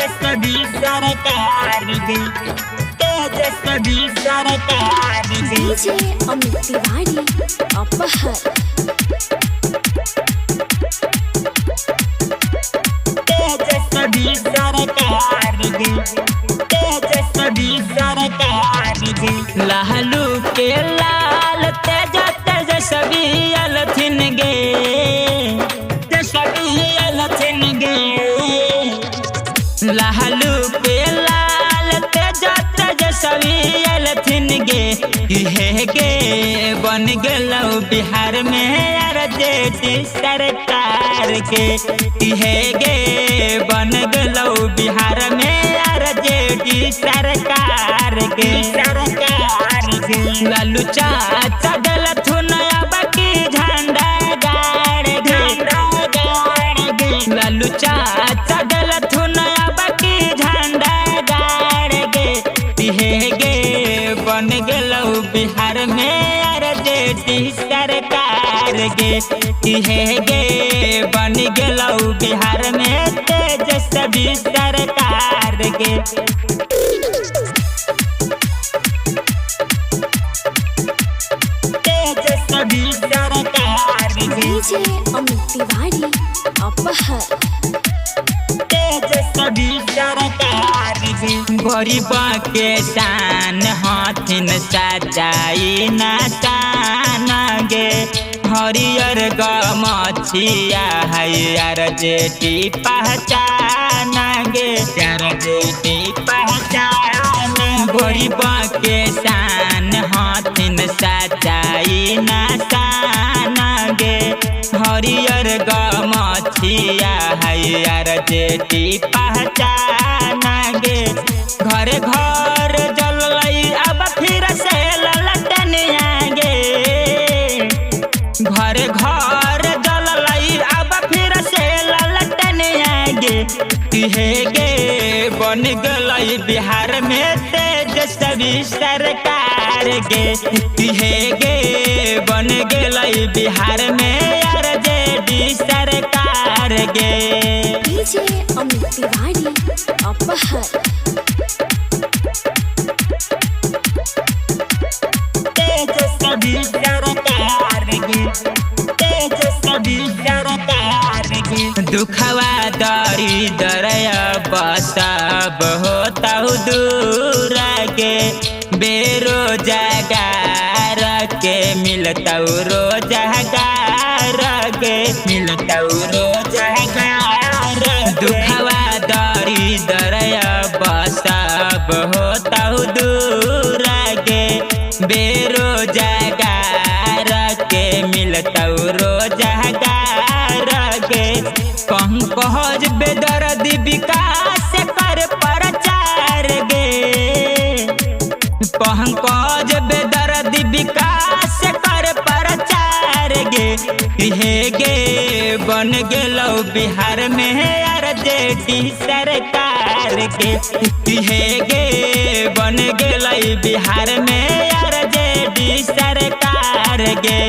तेजस्वी सरकार गे, तेजस्वी सरकार गे। डीजे अमित तिवारी अपहर। तेजस्वी सरकार गे, तेजस्वी सरकार गे। लालू के लाल तेजस्वी अलथिन गे, तेजस्वी अलथिन गे। लालू के लाल तेजस्वी अलथिन गे। इहे गे बन गेलौ बिहार में आरजेडी सरकार के। इहे गे बन गेलौ बिहार में आरजेडी सरकार के, सरकार के। लालू चाचा गलथुन अब की झंडा गाड़ गे, गाड़ गे। लालू चाचा गलथुन अब की झंडा गाड़ गे। इहे गे बन गेलौ बिहार में आरजेडी सरकार गे। इहे गे बन गेलौ बिहार में तेजस्वी सरकार गे। तेजस्वी सरकार गे, डीजे अमित तिवारी अपहर। तेजस्वी सरकार गे। गरीबा के शान हाथिन सजाई नशान गे। हरियर गमछिया है आरजेडी पहचान गे, आरजेडी पहचान। गरीबा के शान हाथिन सजाई नशान गे। हरियर गमछिया है आरजेडी पहचान गे। घर घर जललै अब फिर से ललटनिया गे। घर घर जललै अब फिर से ललटनिया गे। इहे गे बन गेलै बिहार में तेजस्वी सरकार गे। इहे गे बन गेलै बिहार में आरजेडी सरकार गे। डीजे अमित तिवारी अपहर। तेजस्वी सरकार गे, तेजस्वी सरकार गे। दुखवा दरिद्र सब होता दूर गे। बेरोजगार के मिलता रोजगार गे, मिलता रोजगार। दुखवा दरिद्र सब होता दूर गे। बेरोजगार के मिलता रोजगार गे। पंकज बेदर्दी विकास कर प्रचार गे। पंकज बेदर्दी विकास कर प्रचार गे। इहे गे बन गेलौ बिहार में आरजेडी सरकार के। इहे गे बन गेलै बिहार में आरजेडी सरकार गे।